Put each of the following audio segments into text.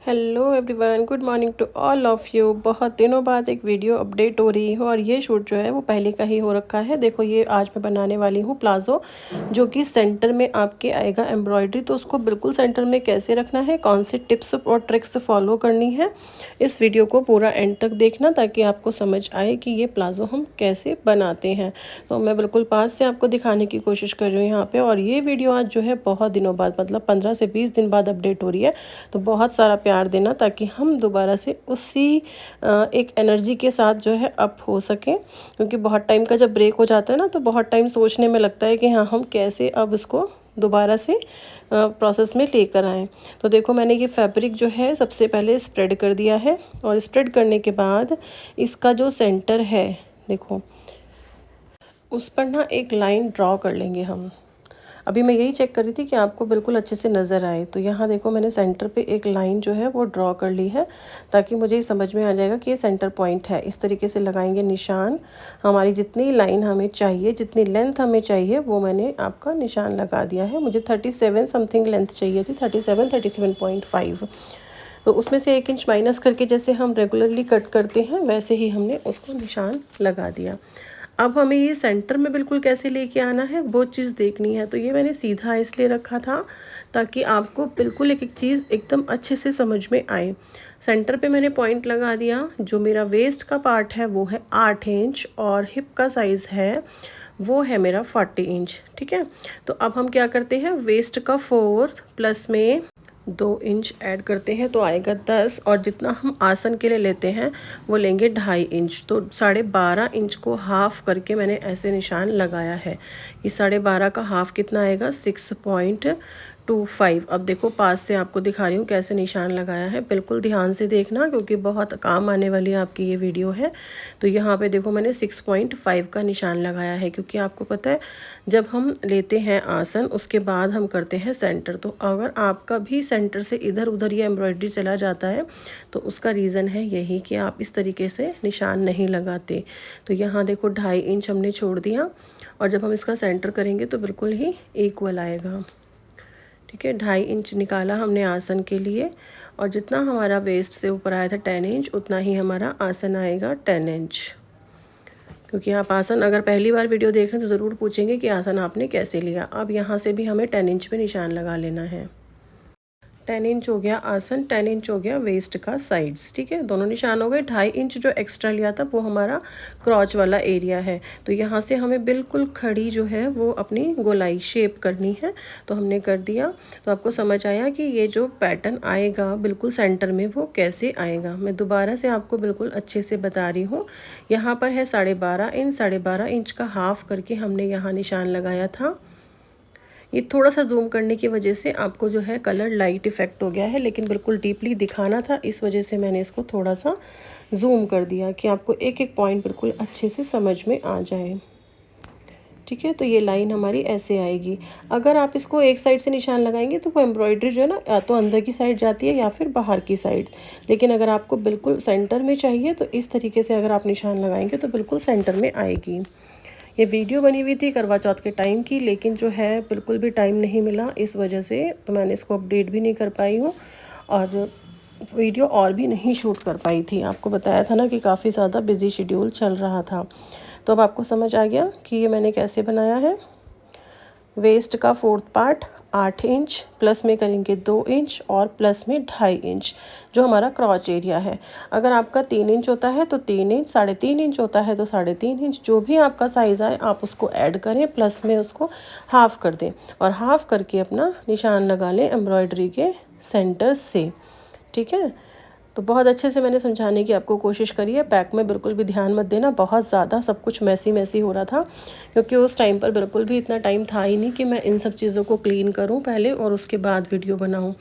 Hello everyone, good morning to all of you. बहुत दिनों बाद एक वीडियो अपडेट हो रही है और ये शूट जो है वो पहले का ही हो रखा है। देखो, ये आज मैं बनाने वाली हूँ प्लाज़ो, जो कि सेंटर में आपके आएगा एम्ब्रॉयडरी। तो उसको बिल्कुल सेंटर में कैसे रखना है, कौन से टिप्स और ट्रिक्स फॉलो करनी है, इस वीडियो को पूरा एंड तक देखना ताकि आपको समझ आए कि ये प्लाज़ो हम कैसे बनाते हैं। तो मैं बिल्कुल पास से आपको दिखाने की कोशिश कर रही हूँ यहाँ पे। और ये वीडियो आज जो है बहुत दिनों बाद, मतलब 15 से 20 दिन बाद अपडेट हो रही है। तो बहुत सारा प्यार देना ताकि हम दोबारा से उसी एक एनर्जी के साथ जो है अप हो सकें, क्योंकि बहुत टाइम का जब ब्रेक हो जाता है ना, तो बहुत टाइम सोचने में लगता है कि हाँ, हम कैसे अब इसको दोबारा से प्रोसेस में लेकर आएँ। तो देखो, मैंने ये फैब्रिक जो है सबसे पहले स्प्रेड कर दिया है और स्प्रेड करने के बाद इसका जो सेंटर है, देखो, उस पर ना एक लाइन ड्रॉ कर लेंगे हम। अभी मैं यही चेक कर रही थी कि आपको बिल्कुल अच्छे से नज़र आए। तो यहाँ देखो, मैंने सेंटर पे एक लाइन जो है वो ड्रॉ कर ली है ताकि मुझे ये समझ में आ जाएगा कि ये सेंटर पॉइंट है। इस तरीके से लगाएंगे निशान। हमारी जितनी लाइन हमें चाहिए, जितनी लेंथ हमें चाहिए, वो मैंने आपका निशान लगा दिया है। मुझे 37 समथिंग लेंथ चाहिए थी, 37.5। तो उसमें से 1 इंच माइनस करके जैसे हम रेगुलरली कट करते हैं, वैसे ही हमने उसको निशान लगा दिया। अब हमें ये सेंटर में बिल्कुल कैसे लेके आना है, वो चीज़ देखनी है। तो ये मैंने सीधा इसलिए रखा था ताकि आपको बिल्कुल एक एक चीज़ एकदम अच्छे से समझ में आए। सेंटर पे मैंने पॉइंट लगा दिया। जो मेरा वेस्ट का पार्ट है वो है 8 इंच और हिप का साइज़ है वो है मेरा 40 इंच। ठीक है, तो अब हम क्या करते हैं, वेस्ट का 4 प्लस में 2 इंच ऐड करते हैं तो आएगा 10। और जितना हम आसन के लिए लेते हैं वो लेंगे 2.5 इंच। तो 12.5 इंच को हाफ़ करके मैंने ऐसे निशान लगाया है। ये 12.5 का हाफ़ कितना आएगा, 6.25। अब देखो, पास से आपको दिखा रही हूँ कैसे निशान लगाया है। बिल्कुल ध्यान से देखना क्योंकि बहुत काम आने वाली आपकी ये वीडियो है। तो यहाँ पे देखो, मैंने 6.5 का निशान लगाया है, क्योंकि आपको पता है जब हम लेते हैं आसन उसके बाद हम करते हैं सेंटर। तो अगर आपका भी सेंटर से इधर उधर ये एम्ब्रॉयडरी चला जाता है तो उसका रीज़न है यही कि आप इस तरीके से निशान नहीं लगाते। तो यहाँ देखो, 2.5 इंच हमने छोड़ दिया और जब हम इसका सेंटर करेंगे तो बिल्कुल ही इक्वल आएगा। ठीक है, 2.5 इंच निकाला हमने आसन के लिए और जितना हमारा वेस्ट से ऊपर आया था 10 इंच, उतना ही हमारा आसन आएगा 10 इंच। क्योंकि आप आसन अगर पहली बार वीडियो देख रहे हैं तो ज़रूर पूछेंगे कि आसन आपने कैसे लिया। अब यहाँ से भी हमें 10 इंच पे निशान लगा लेना है। 10 इंच हो गया आसन, 10 इंच हो गया वेस्ट का साइड्स। ठीक है, दोनों निशान हो गए। 2.5 इंच जो एक्स्ट्रा लिया था वो हमारा क्रॉच वाला एरिया है। तो यहाँ से हमें बिल्कुल खड़ी जो है वो अपनी गोलाई शेप करनी है। तो हमने कर दिया। तो आपको समझ आया कि ये जो पैटर्न आएगा बिल्कुल सेंटर में वो कैसे आएगा। मैं दोबारा से आपको बिल्कुल अच्छे से बता रही हूँ। यहाँ पर है 12.5 इंच, 12.5 इंच का हाफ़ करके हमने यहाँ निशान लगाया था। ये थोड़ा सा जूम करने की वजह से आपको जो है कलर लाइट इफ़ेक्ट हो गया है, लेकिन बिल्कुल डीपली दिखाना था, इस वजह से मैंने इसको थोड़ा सा जूम कर दिया कि आपको एक एक पॉइंट बिल्कुल अच्छे से समझ में आ जाए। ठीक है, तो ये लाइन हमारी ऐसे आएगी। अगर आप इसको एक साइड से निशान लगाएंगे तो वो एम्ब्रॉयडरी जो है ना, या तो अंदर की साइड जाती है या फिर बाहर की साइड। लेकिन अगर आपको बिल्कुल सेंटर में चाहिए तो इस तरीके से अगर आप निशान लगाएंगे तो बिल्कुल सेंटर में आएगी। ये वीडियो बनी हुई थी करवा चौथ के टाइम की, लेकिन जो है बिल्कुल भी टाइम नहीं मिला, इस वजह से तो मैंने इसको अपडेट भी नहीं कर पाई हूँ और वीडियो और भी नहीं शूट कर पाई थी। आपको बताया था ना कि काफ़ी ज़्यादा बिजी शेड्यूल चल रहा था। तो अब आपको समझ आ गया कि ये मैंने कैसे बनाया है। वेस्ट का 4th पार्ट 8 इंच प्लस में करेंगे 2 इंच और प्लस में 2.5 इंच जो हमारा क्रॉच एरिया है। अगर आपका 3 इंच होता है तो 3 इंच, 3.5 इंच होता है तो 3.5 इंच, जो भी आपका साइज़ आए आप उसको ऐड करें, प्लस में उसको हाफ़ कर दें और हाफ़ करके अपना निशान लगा लें एम्ब्रॉयडरी के सेंटर से। ठीक है, तो बहुत अच्छे से मैंने समझाने की आपको कोशिश करी है। बैक में बिल्कुल भी ध्यान मत देना, बहुत ज़्यादा सब कुछ मैसी मैसी हो रहा था, क्योंकि उस टाइम पर बिल्कुल भी इतना टाइम था ही नहीं कि मैं इन सब चीज़ों को क्लीन करूं पहले और उसके बाद वीडियो बनाऊं,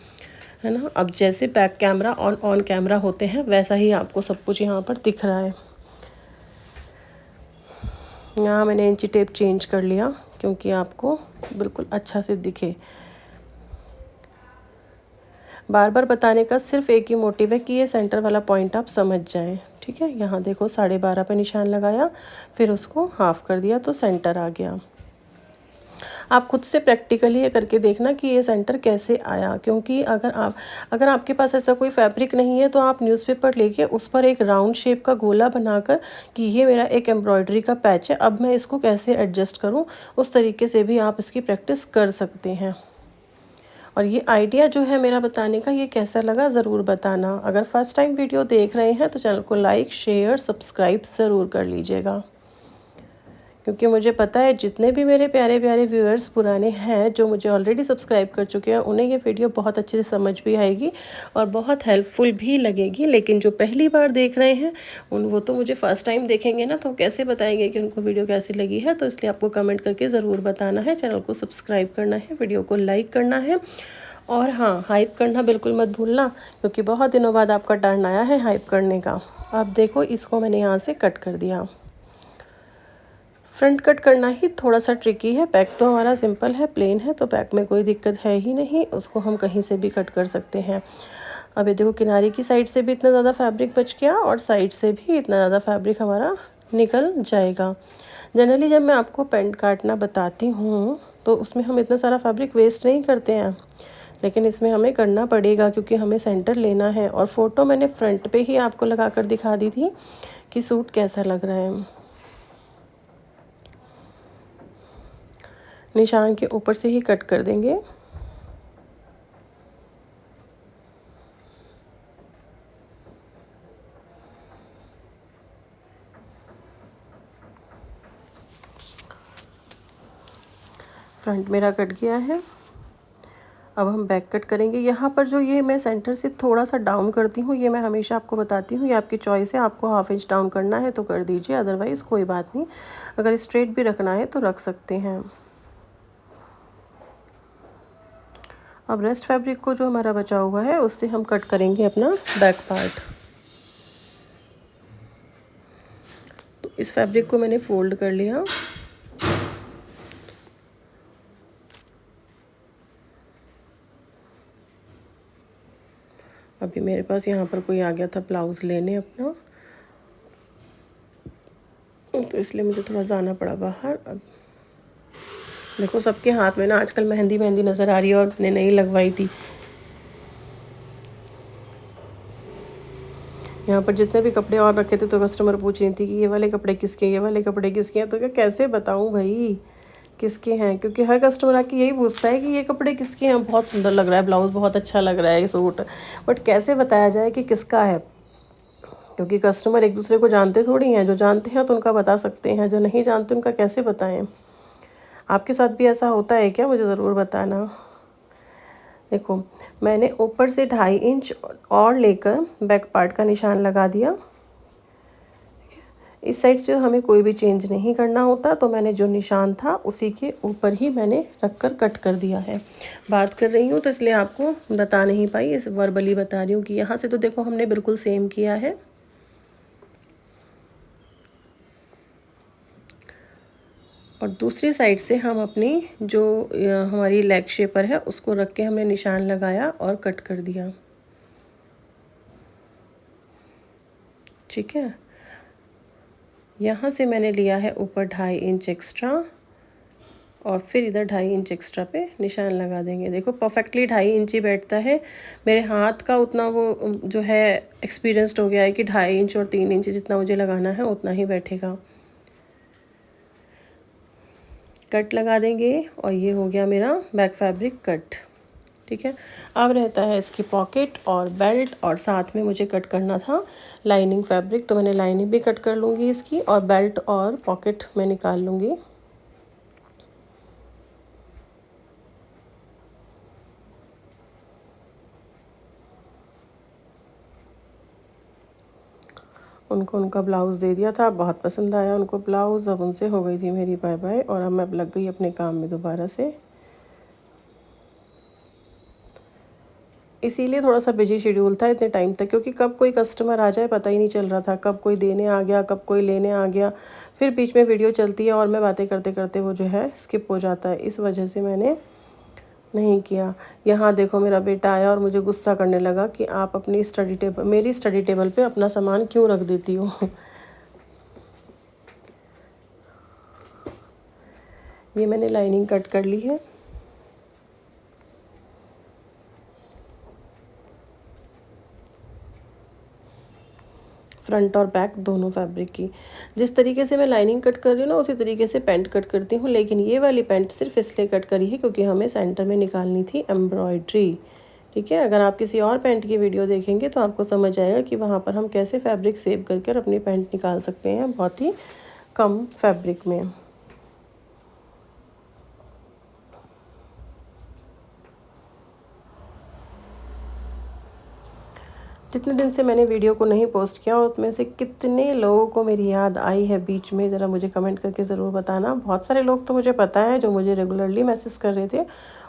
है ना। अब जैसे बैक कैमरा ऑन कैमरा होते हैं वैसा ही आपको सब कुछ यहाँ पर दिख रहा है। यहाँ मैंने इंची टेप चेंज कर लिया क्योंकि आपको बिल्कुल अच्छा से दिखे। बार बार बताने का सिर्फ एक ही मोटिव है कि ये सेंटर वाला पॉइंट आप समझ जाएं। ठीक है, यहाँ देखो 12.5 पे निशान लगाया, फिर उसको हाफ़ कर दिया तो सेंटर आ गया। आप खुद से प्रैक्टिकली ये करके देखना कि ये सेंटर कैसे आया। क्योंकि अगर आपके पास ऐसा कोई फैब्रिक नहीं है तो आप न्यूज़पेपर लेके उस पर एक राउंड शेप का गोला बनाकर कि ये मेरा एक एम्ब्रॉयडरी का पैच है, अब मैं इसको कैसे एडजस्ट करूँ, उस तरीके से भी आप इसकी प्रैक्टिस कर सकते हैं। और ये आइडिया जो है मेरा बताने का, ये कैसा लगा ज़रूर बताना। अगर फर्स्ट टाइम वीडियो देख रहे हैं तो चैनल को लाइक शेयर सब्सक्राइब ज़रूर कर लीजिएगा, क्योंकि मुझे पता है जितने भी मेरे प्यारे प्यारे व्यूअर्स पुराने हैं जो मुझे ऑलरेडी सब्सक्राइब कर चुके हैं, उन्हें ये वीडियो बहुत अच्छे से समझ भी आएगी और बहुत हेल्पफुल भी लगेगी। लेकिन जो पहली बार देख रहे हैं वो तो मुझे फ़र्स्ट टाइम देखेंगे ना, तो कैसे बताएंगे कि उनको वीडियो कैसी लगी है। तो इसलिए आपको कमेंट करके ज़रूर बताना है, चैनल को सब्सक्राइब करना है, वीडियो को लाइक करना है और हाँ, हाइप करना बिल्कुल मत भूलना, क्योंकि बहुत दिनों बाद आपका टर्न आया है हाइप करने का। अब देखो, इसको मैंने यहाँ से कट कर दिया। फ्रंट कट करना ही थोड़ा सा ट्रिकी है, बैक तो हमारा सिंपल है, प्लेन है, तो बैक में कोई दिक्कत है ही नहीं, उसको हम कहीं से भी कट कर सकते हैं। अब ये देखो, किनारे की साइड से भी इतना ज़्यादा फैब्रिक बच गया और साइड से भी इतना ज़्यादा फैब्रिक हमारा निकल जाएगा। जनरली जब मैं आपको पैंट काटना बताती हूँ तो उसमें हम इतना सारा फैब्रिक वेस्ट नहीं करते हैं, लेकिन इसमें हमें करना पड़ेगा क्योंकि हमें सेंटर लेना है। और फ़ोटो मैंने फ्रंट पे ही आपको लगा कर दिखा दी थी कि सूट कैसा लग रहा है। निशान के ऊपर से ही कट कर देंगे। फ्रंट मेरा कट गया है, अब हम बैक कट करेंगे। यहाँ पर जो ये मैं सेंटर से थोड़ा सा डाउन करती हूँ, ये मैं हमेशा आपको बताती हूँ, ये आपकी चॉइस है, आपको हाफ इंच डाउन करना है तो कर दीजिए, अदरवाइज़ कोई बात नहीं, अगर स्ट्रेट भी रखना है तो रख सकते हैं। अब रेस्ट फैब्रिक को जो हमारा बचा हुआ है उससे हम कट करेंगे अपना बैक पार्ट। तो इस फैब्रिक को मैंने फोल्ड कर लिया। अभी मेरे पास यहाँ पर कोई आ गया था ब्लाउज़ लेने अपना, तो इसलिए मुझे थोड़ा जाना पड़ा बाहर। अब देखो, सबके हाथ में ना आजकल मेहंदी मेहंदी नज़र आ रही है और मैंने नहीं लगवाई थी। यहाँ पर जितने भी कपड़े और रखे थे तो कस्टमर पूछ रही थी कि ये वाले कपड़े किसके हैं, ये वाले कपड़े किसके हैं। तो क्या कैसे बताऊँ भाई किसके हैं, क्योंकि हर कस्टमर आके यही पूछता है कि ये कपड़े किसके हैं, बहुत सुंदर लग रहा है, ब्लाउज़ बहुत अच्छा लग रहा है, ये सूट, बट कैसे बताया जाए कि किसका है, क्योंकि कस्टमर एक दूसरे को जानते थोड़ी हैं। जो जानते हैं तो उनका बता सकते हैं, जो नहीं जानते उनका कैसे बताएं। आपके साथ भी ऐसा होता है क्या, मुझे ज़रूर बताना। देखो, मैंने ऊपर से 2.5 इंच और लेकर बैक पार्ट का निशान लगा दिया। इस साइड से हमें कोई भी चेंज नहीं करना होता, तो मैंने जो निशान था उसी के ऊपर ही मैंने रख कर कट कर दिया है। बात कर रही हूँ तो इसलिए आपको बता नहीं पाई, इस वर्बली बता रही हूँ कि यहाँ से तो देखो हमने बिल्कुल सेम किया है। और दूसरी साइड से हम अपनी जो हमारी लेग शेपर है उसको रख के हमने निशान लगाया और कट कर दिया। ठीक है, यहाँ से मैंने लिया है ऊपर 2.5 इंच एक्स्ट्रा और फिर इधर 2.5 इंच एक्स्ट्रा पे निशान लगा देंगे। देखो, परफेक्टली 2.5 इंच ही बैठता है। मेरे हाथ का उतना वो जो है एक्सपीरियंस्ड हो गया है कि 2.5 इंच और 3 इंच जितना मुझे लगाना है उतना ही बैठेगा। कट लगा देंगे और ये हो गया मेरा बैक फैब्रिक कट। ठीक है, अब रहता है इसकी पॉकेट और बेल्ट, और साथ में मुझे कट करना था लाइनिंग फैब्रिक, तो मैंने लाइनिंग भी कट कर लूँगी इसकी, और बेल्ट और पॉकेट मैं निकाल लूँगी। उनको उनका ब्लाउज़ दे दिया था, बहुत पसंद आया उनको ब्लाउज़। अब उनसे हो गई थी मेरी बाय बाय और अब मैं लग गई अपने काम में दोबारा से। इसीलिए थोड़ा सा बिजी शेड्यूल था इतने टाइम तक, क्योंकि कब कोई कस्टमर आ जाए पता ही नहीं चल रहा था, कब कोई देने आ गया, कब कोई लेने आ गया, फिर बीच में वीडियो चलती है और मैं बातें करते करते वो जो है स्किप हो जाता है, इस वजह से मैंने नहीं किया। यहाँ देखो, मेरा बेटा आया और मुझे गुस्सा करने लगा कि आप अपनी मेरी स्टडी टेबल पे अपना सामान क्यों रख देती हो। ये मैंने लाइनिंग कट कर ली है। फ्रंट और बैक दोनों फैब्रिक की। जिस तरीके से मैं लाइनिंग कट कर रही हूँ ना, उसी तरीके से पैंट कट करती हूँ, लेकिन ये वाली पैंट सिर्फ इसलिए कट करी है क्योंकि हमें सेंटर में निकालनी थी एम्ब्रॉयड्री। ठीक है, अगर आप किसी और पैंट की वीडियो देखेंगे तो आपको समझ आएगा कि वहाँ पर हम कैसे फैब्रिक सेव करके अपनी पैंट निकाल सकते हैं बहुत ही कम फैब्रिक में। जितने दिन से मैंने वीडियो को नहीं पोस्ट किया उसमें से कितने लोगों को मेरी याद आई है बीच में, ज़रा मुझे कमेंट करके ज़रूर बताना। बहुत सारे लोग तो मुझे पता है जो मुझे रेगुलरली मैसेज कर रहे थे,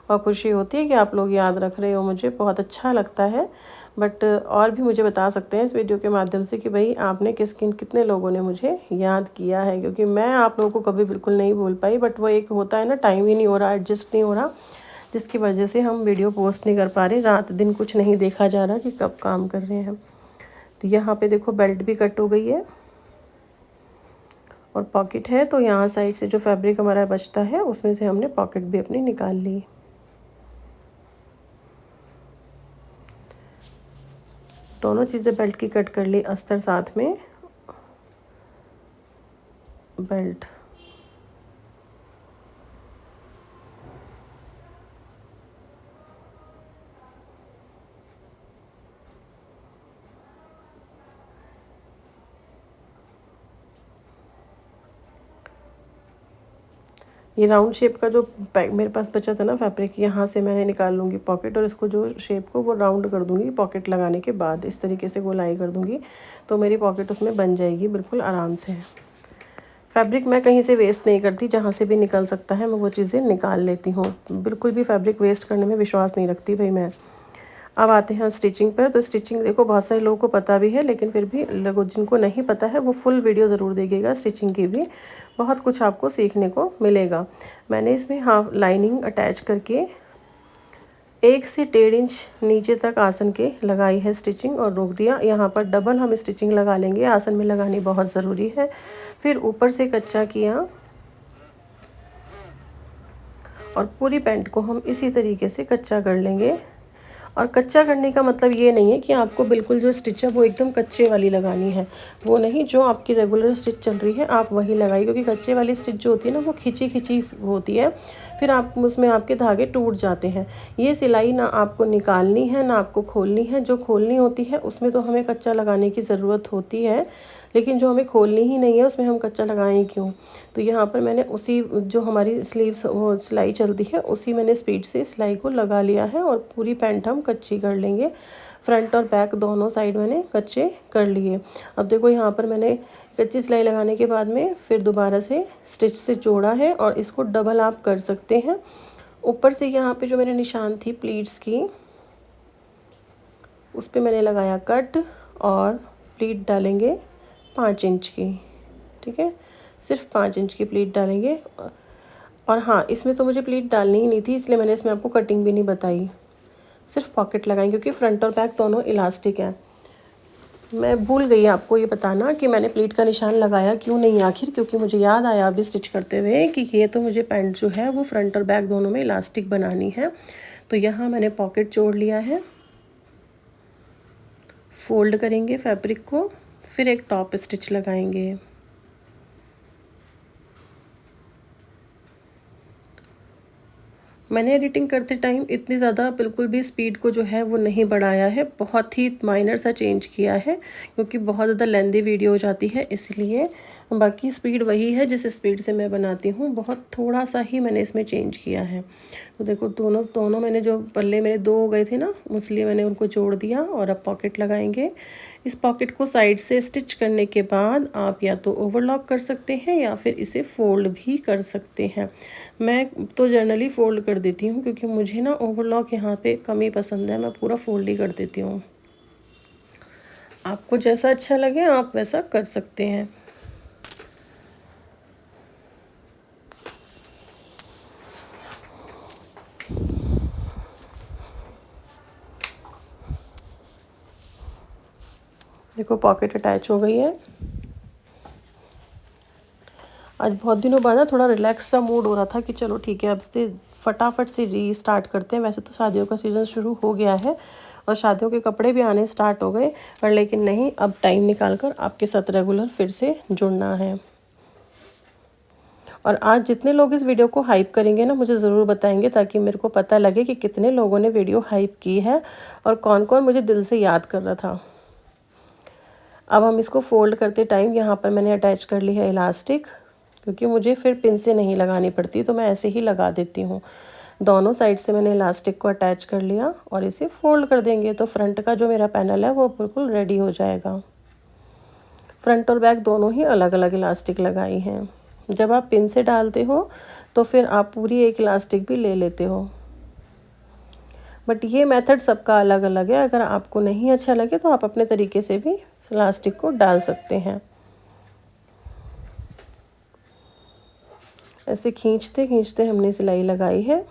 और खुशी होती है कि आप लोग याद रख रहे हो, मुझे बहुत अच्छा लगता है। बट और भी मुझे बता सकते हैं इस वीडियो के माध्यम से कि भाई आपने कितने लोगों ने मुझे याद किया है, क्योंकि मैं आप लोगों को कभी बिल्कुल नहीं भूल पाई, बट वो एक होता है ना, टाइम ही नहीं हो रहा, एडजस्ट नहीं हो रहा, जिसकी वजह से हम वीडियो पोस्ट नहीं कर पा रहे। रात दिन कुछ नहीं देखा जा रहा कि कब काम कर रहे हैं। तो यहाँ पे देखो बेल्ट भी कट हो गई है और पॉकेट है, तो यहाँ साइड से जो फैब्रिक हमारा बचता है उसमें से हमने पॉकेट भी अपनी निकाल ली। दोनों चीज़ें बेल्ट की कट कर ली, अस्तर साथ में बेल्ट। ये राउंड शेप का जो मेरे पास बचा था ना फैब्रिक, यहाँ से मैंने निकाल लूँगी पॉकेट, और इसको जो शेप को वो राउंड कर दूँगी पॉकेट लगाने के बाद, इस तरीके से गोलाई कर दूँगी तो मेरी पॉकेट उसमें बन जाएगी बिल्कुल आराम से। फैब्रिक मैं कहीं से वेस्ट नहीं करती, जहाँ से भी निकल सकता है मैं वो चीज़ें निकाल लेती हूँ, बिल्कुल भी फैब्रिक वेस्ट करने में विश्वास नहीं रखती भाई मैं। अब आते हैं स्टिचिंग पर। तो स्टिचिंग देखो बहुत सारे लोगों को पता भी है, लेकिन फिर भी लोगों जिनको नहीं पता है वो फुल वीडियो ज़रूर देखिएगा, स्टिचिंग की भी बहुत कुछ आपको सीखने को मिलेगा। मैंने इसमें हाफ लाइनिंग अटैच करके 1 से 1.5 इंच नीचे तक आसन के लगाई है स्टिचिंग और रोक दिया। यहाँ पर डबल हम स्टिचिंग लगा लेंगे, आसन में लगानी बहुत ज़रूरी है। फिर ऊपर से कच्चा किया और पूरी पैंट को हम इसी तरीके से कच्चा कर लेंगे। और कच्चा करने का मतलब ये नहीं है कि आपको बिल्कुल जो स्टिच है वो एकदम कच्चे वाली लगानी है, वो नहीं, जो आपकी रेगुलर स्टिच चल रही है आप वही लगाइए, क्योंकि कच्चे वाली स्टिच जो होती है ना वो खिंची खिंची होती है, फिर आप उसमें आपके धागे टूट जाते हैं। ये सिलाई ना आपको निकालनी है ना आपको खोलनी है, जो खोलनी होती है उसमें तो हमें कच्चा लगाने की ज़रूरत होती है, लेकिन जो हमें खोलनी ही नहीं है उसमें हम कच्चा लगाएं क्यों। तो यहाँ पर मैंने उसी जो हमारी स्लीव्स वो सिलाई चलती है उसी मैंने स्पीड से सिलाई को लगा लिया है और पूरी पैंट हम कच्ची कर लेंगे। फ्रंट और बैक दोनों साइड मैंने कच्चे कर लिए। अब देखो यहाँ पर मैंने कच्ची सिलाई लगाने के बाद में फिर दोबारा से स्टिच से जोड़ा है और इसको डबल आप कर सकते हैं। ऊपर से यहाँ पे जो मेरे निशान थी प्लीट्स की, उस पर मैंने लगाया कट और प्लीट डालेंगे 5 इंच की। ठीक है, सिर्फ 5 इंच की प्लीट डालेंगे। और हाँ, इसमें तो मुझे प्लीट डालनी ही नहीं थी, इसलिए मैंने इसमें आपको कटिंग भी नहीं बताई, सिर्फ पॉकेट लगाएंगे क्योंकि फ्रंट और बैक दोनों इलास्टिक है। मैं भूल गई आपको ये बताना कि मैंने प्लीट का निशान लगाया क्यों नहीं आखिर, क्योंकि मुझे याद आया अभी स्टिच करते हुए कि ये तो मुझे पैंट जो है वो फ्रंट और बैक दोनों में इलास्टिक बनानी है। तो यहाँ मैंने पॉकेट जोड़ लिया है, फोल्ड करेंगे फैब्रिक को, फिर एक टॉप स्टिच लगाएंगे। मैंने एडिटिंग करते टाइम इतनी ज़्यादा बिल्कुल भी स्पीड को जो है वो नहीं बढ़ाया है, बहुत ही माइनर सा चेंज किया है क्योंकि बहुत ज़्यादा लेंदी वीडियो हो जाती है, इसलिए बाकी स्पीड वही है जिस स्पीड से मैं बनाती हूँ, बहुत थोड़ा सा ही मैंने इसमें चेंज किया है। तो देखो दोनों मैंने जो पल्ले मेरे 2 हो गए थे ना, इसलिए मैंने उनको जोड़ दिया और अब पॉकेट लगाएंगे। इस पॉकेट को साइड से स्टिच करने के बाद आप या तो ओवरलॉक कर सकते हैं या फिर इसे फोल्ड भी कर सकते हैं। मैं तो जनरली फोल्ड कर देती हूँ क्योंकि मुझे ना ओवरलॉक यहाँ पे कम ही पसंद है, मैं पूरा फोल्ड ही कर देती हूँ। आपको जैसा अच्छा लगे आप वैसा कर सकते हैं। देखो पॉकेट अटैच हो गई है। आज बहुत दिनों बाद ना थोड़ा रिलैक्स सा मूड हो रहा था कि चलो ठीक है अब से फटाफट से रीस्टार्ट करते हैं। वैसे तो शादियों का सीज़न शुरू हो गया है और शादियों के कपड़े भी आने स्टार्ट हो गए, पर लेकिन नहीं, अब टाइम निकाल कर आपके साथ रेगुलर फिर से जुड़ना है। और आज जितने लोग इस वीडियो को हाइप करेंगे ना मुझे ज़रूर बताएंगे, ताकि मेरे को पता लगे कि कितने लोगों ने वीडियो हाइप की है और कौन कौन मुझे दिल से याद कर रहा था। अब हम इसको फोल्ड करते टाइम यहाँ पर मैंने अटैच कर ली है इलास्टिक, क्योंकि मुझे फिर पिन से नहीं लगानी पड़ती, तो मैं ऐसे ही लगा देती हूँ। दोनों साइड से मैंने इलास्टिक को अटैच कर लिया और इसे फोल्ड कर देंगे तो फ्रंट का जो मेरा पैनल है वो बिल्कुल रेडी हो जाएगा। फ्रंट और बैक दोनों ही अलग अलग इलास्टिक लगाई हैं। जब आप पिन से डालते हो तो फिर आप पूरी एक इलास्टिक भी ले लेते हो, बट ये मेथड सबका अलग अलग है। अगर आपको नहीं अच्छा लगे तो आप अपने तरीके से भी इलास्टिक को डाल सकते हैं। ऐसे खींचते खींचते हमने सिलाई लगाई है।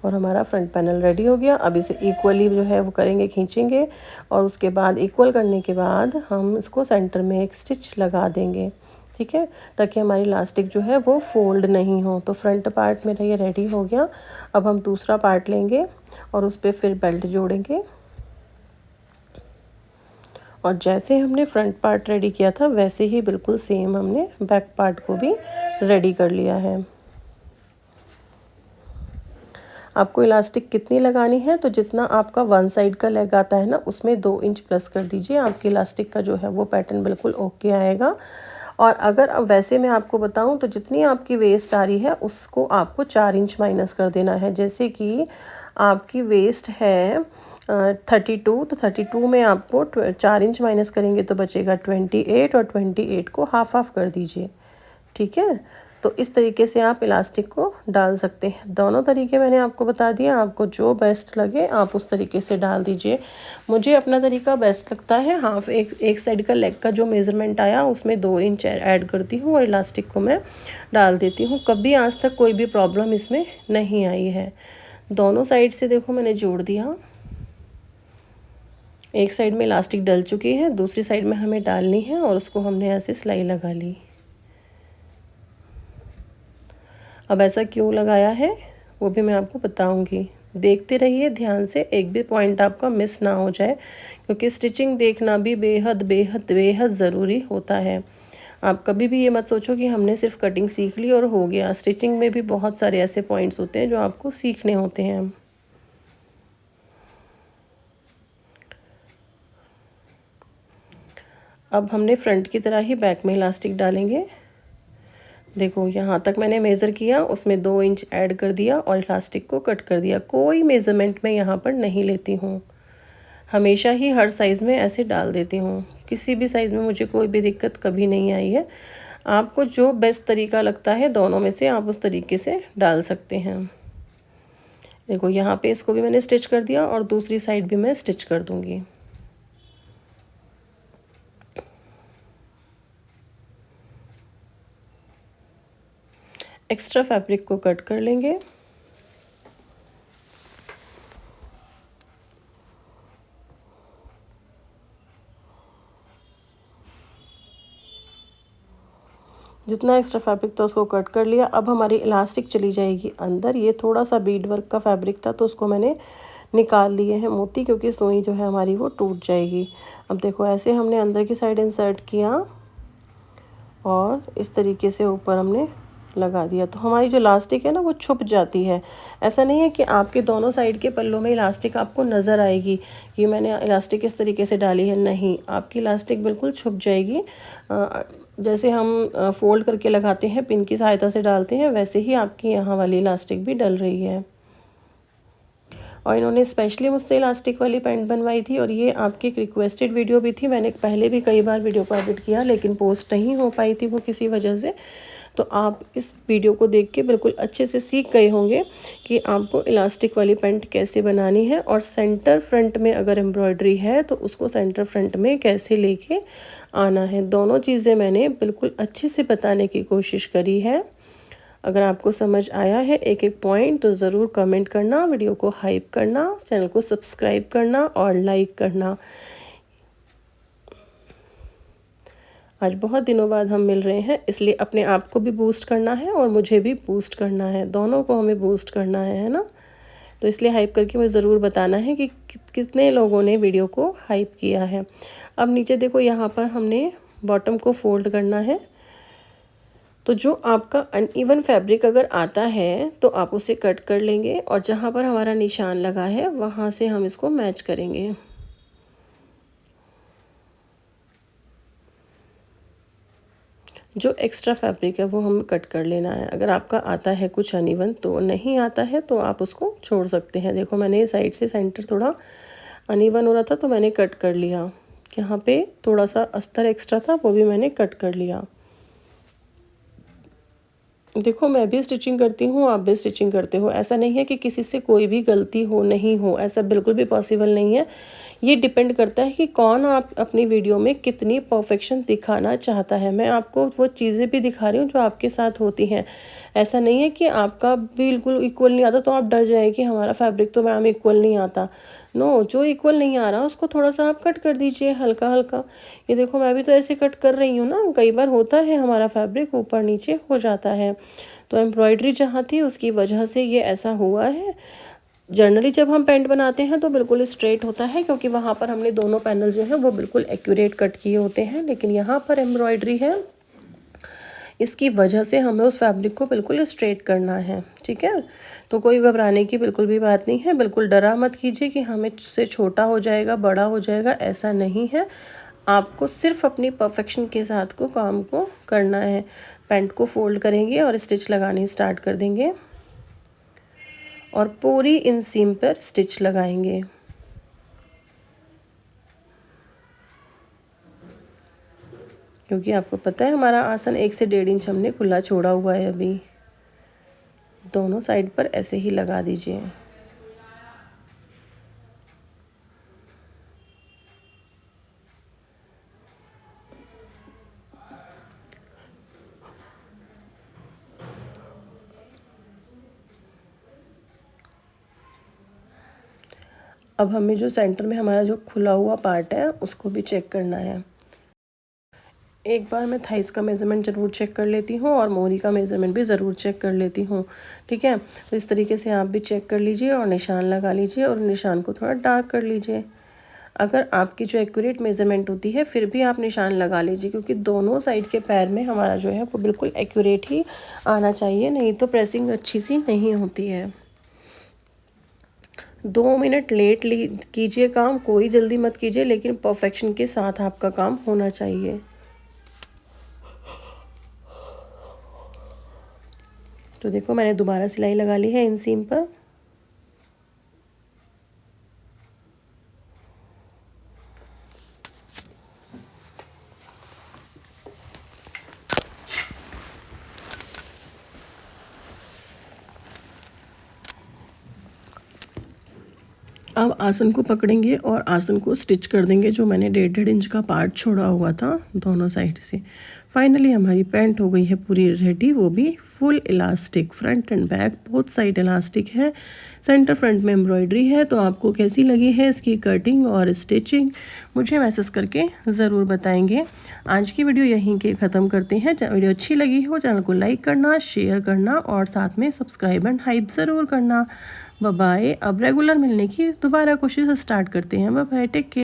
और हमारा फ्रंट पैनल रेडी हो गया। अब इसे इक्वली जो है वो करेंगे, खींचेंगे और उसके बाद इक्वल करने के बाद हम इसको सेंटर में एक स्टिच लगा देंगे, ठीक है, ताकि हमारी इलास्टिक जो है वो फोल्ड नहीं हो। तो फ्रंट पार्ट मेरा ये रेडी हो गया। अब हम दूसरा पार्ट लेंगे और उस पर फिर बेल्ट जोड़ेंगे। और जैसे हमने फ्रंट पार्ट रेडी किया था वैसे ही बिल्कुल सेम हमने बैक पार्ट को भी रेडी कर लिया है। आपको इलास्टिक कितनी लगानी है, तो जितना आपका वन साइड का लेग आता है ना उसमें 2 इंच प्लस कर दीजिए। आपकी इलास्टिक का जो है वो पैटर्न बिल्कुल ओके आएगा। और अगर अब वैसे मैं आपको बताऊं तो जितनी आपकी वेस्ट आ रही है उसको आपको 4 इंच माइनस कर देना है। जैसे कि आपकी वेस्ट है 32, तो 32 में आपको 4 इंच माइनस करेंगे तो बचेगा 28, और 28 को हाफ हाफ कर दीजिए, ठीक है। तो इस तरीके से आप इलास्टिक को डाल सकते हैं। दोनों तरीके मैंने आपको बता दिया, आपको जो बेस्ट लगे आप उस तरीके से डाल दीजिए। मुझे अपना तरीका बेस्ट लगता है। हाफ एक साइड का लेग का जो मेज़रमेंट आया उसमें 2 इंच ऐड करती हूँ और इलास्टिक को मैं डाल देती हूँ। कभी आज तक कोई भी प्रॉब्लम इसमें नहीं आई है। दोनों साइड से देखो मैंने जोड़ दिया। एक साइड में इलास्टिक डल चुकी है, दूसरी साइड में हमें डालनी है और उसको हमने ऐसे सिलाई लगा ली। अब ऐसा क्यों लगाया है वो भी मैं आपको बताऊंगी। देखते रहिए ध्यान से, एक भी पॉइंट आपका मिस ना हो जाए, क्योंकि स्टिचिंग देखना भी बेहद बेहद बेहद ज़रूरी होता है। आप कभी भी ये मत सोचो कि हमने सिर्फ कटिंग सीख ली और हो गया। स्टिचिंग में भी बहुत सारे ऐसे पॉइंट्स होते हैं जो आपको सीखने होते हैं। अब हमने फ्रंट की तरह ही बैक में इलास्टिक डालेंगे। देखो यहाँ तक मैंने मेज़र किया, उसमें 2 इंच ऐड कर दिया और इलास्टिक को कट कर दिया। कोई मेज़रमेंट मैं यहाँ पर नहीं लेती हूँ, हमेशा ही हर साइज़ में ऐसे डाल देती हूँ। किसी भी साइज़ में मुझे कोई भी दिक्कत कभी नहीं आई है। आपको जो बेस्ट तरीका लगता है दोनों में से आप उस तरीके से डाल सकते हैं। देखो यहाँ पे इसको भी मैंने स्टिच कर दिया और दूसरी साइड भी मैं स्टिच कर दूँगी। एक्स्ट्रा फैब्रिक को कट कर लेंगे। जितना एक्स्ट्रा फैब्रिक था उसको कट कर लिया। अब हमारी इलास्टिक चली जाएगी अंदर। ये थोड़ा सा बीड वर्क का फैब्रिक था तो उसको मैंने निकाल लिए हैं मोती, क्योंकि सुई जो है हमारी वो टूट जाएगी। अब देखो ऐसे हमने अंदर की साइड इंसर्ट किया और इस तरीके से ऊपर हमने लगा दिया, तो हमारी जो इलास्टिक है ना वो छुप जाती है। ऐसा नहीं है कि आपके दोनों साइड के पल्लों में इलास्टिक आपको नज़र आएगी कि मैंने इलास्टिक इस तरीके से डाली है, नहीं, आपकी इलास्टिक बिल्कुल छुप जाएगी। जैसे हम फोल्ड करके लगाते हैं, पिन की सहायता से डालते हैं, वैसे ही आपकी यहाँ वाली इलास्टिक भी डल रही है। और इन्होंने स्पेशली मुझसे इलास्टिक वाली पैंट बनवाई थी और ये आपकी एक रिक्वेस्टेड वीडियो भी थी। मैंने पहले भी कई बार वीडियो को एडिट किया लेकिन पोस्ट नहीं हो पाई थी वो किसी वजह से। तो आप इस वीडियो को देख के बिल्कुल अच्छे से सीख गए होंगे कि आपको इलास्टिक वाली पैंट कैसे बनानी है, और सेंटर फ्रंट में अगर एम्ब्रॉयडरी है तो उसको सेंटर फ्रंट में कैसे लेके आना है। दोनों चीज़ें मैंने बिल्कुल अच्छे से बताने की कोशिश करी है। अगर आपको समझ आया है एक एक पॉइंट तो ज़रूर कमेंट करना, वीडियो को हाइप करना, चैनल को सब्सक्राइब करना और लाइक करना। आज बहुत दिनों बाद हम मिल रहे हैं, इसलिए अपने आप को भी बूस्ट करना है और मुझे भी बूस्ट करना है, दोनों को हमें बूस्ट करना है ना। तो इसलिए हाइप करके मुझे ज़रूर बताना है कि कितने लोगों ने वीडियो को हाइप किया है। अब नीचे देखो, यहाँ पर हमने बॉटम को फोल्ड करना है। तो जो आपका अनइवन फैब्रिक अगर आता है तो आप उसे कट कर लेंगे और जहाँ पर हमारा निशान लगा है वहाँ से हम इसको मैच करेंगे। जो एक्स्ट्रा फैब्रिक है वो हमें कट कर लेना है। अगर आपका आता है कुछ अनइवन तो नहीं आता है तो आप उसको छोड़ सकते हैं। देखो मैंने साइड से सेंटर थोड़ा अनइवन हो रहा था तो मैंने कट कर लिया। यहाँ पे थोड़ा सा अस्तर एक्स्ट्रा था वो भी मैंने कट कर लिया। देखो मैं भी स्टिचिंग करती हूँ, आप भी स्टिचिंग करते हो। ऐसा नहीं है कि किसी से कोई भी गलती हो नहीं हो, ऐसा बिल्कुल भी पॉसिबल नहीं है। ये डिपेंड करता है कि कौन आप अपनी वीडियो में कितनी परफेक्शन दिखाना चाहता है। मैं आपको वो चीज़ें भी दिखा रही हूँ जो आपके साथ होती हैं। ऐसा नहीं है कि आपका बिल्कुल इक्वल नहीं आता तो आप डर जाए कि हमारा फैब्रिक तो मैम इक्वल नहीं आता। नो, जो इक्वल नहीं आ रहा उसको थोड़ा सा आप कट कर दीजिए हल्का हल्का। ये देखो मैं भी तो ऐसे कट कर रही हूँ ना। कई बार होता है हमारा फैब्रिक ऊपर नीचे हो जाता है, तो एम्ब्रॉयडरी जहाँ थी उसकी वजह से ये ऐसा हुआ है। जनरली जब हम पैंट बनाते हैं तो बिल्कुल स्ट्रेट होता है क्योंकि वहाँ पर हमने दोनों पैनल जो है वो बिल्कुल एक्यूरेट कट किए होते हैं, लेकिन यहाँ पर एम्ब्रॉयडरी है, इसकी वजह से हमें उस फैब्रिक को बिल्कुल स्ट्रेट करना है। ठीक है, तो कोई घबराने की बिल्कुल भी बात नहीं है। बिल्कुल डरा मत कीजिए कि हमें से छोटा हो जाएगा बड़ा हो जाएगा, ऐसा नहीं है। आपको सिर्फ अपनी परफेक्शन के साथ को काम को करना है। पैंट को फोल्ड करेंगे और स्टिच लगानी स्टार्ट कर देंगे और पूरी इंसीम पर स्टिच लगाएंगे। क्योंकि आपको पता है हमारा आसन 1 से 1.5 इंच हमने खुला छोड़ा हुआ है। अभी दोनों साइड पर ऐसे ही लगा दीजिए। अब हमें जो सेंटर में हमारा जो खुला हुआ पार्ट है उसको भी चेक करना है। एक बार मैं थाइस का मेज़रमेंट ज़रूर चेक कर लेती हूँ और मोरी का मेज़रमेंट भी ज़रूर चेक कर लेती हूँ। ठीक है, तो इस तरीके से आप भी चेक कर लीजिए और निशान लगा लीजिए और निशान को थोड़ा डार्क कर लीजिए। अगर आपकी जो एक्यूरेट मेज़रमेंट होती है फिर भी आप निशान लगा लीजिए, क्योंकि दोनों साइड के पैर में हमारा जो है वो बिल्कुल एक्यूरेट ही आना चाहिए, नहीं तो प्रेसिंग अच्छी सी नहीं होती है। 2 मिनट लेट कीजिए काम, कोई जल्दी मत कीजिए, लेकिन परफेक्शन के साथ आपका काम होना चाहिए। तो देखो मैंने दोबारा सिलाई लगा ली है इंसीम पर। अब आसन को पकड़ेंगे और आसन को स्टिच कर देंगे, जो मैंने 1.5 इंच का पार्ट छोड़ा हुआ था दोनों साइड से। फाइनली हमारी पैंट हो गई है पूरी रेडी, वो भी full elastic, front end back both side elastic है। सेंटर फ्रंट में एम्ब्रॉयडरी है। तो आपको कैसी लगी है इसकी कटिंग और स्टिचिंग मुझे मैसेज करके ज़रूर बताएंगे। आज की वीडियो यहीं के ख़त्म करते हैं। वीडियो अच्छी लगी हो चैनल को लाइक करना, शेयर करना और साथ में सब्सक्राइब एंड हाइप ज़रूर करना। Bye bye. अब रेगुलर मिलने की दोबारा कोशिश स्टार्ट करते हैं। Bye bye, take care.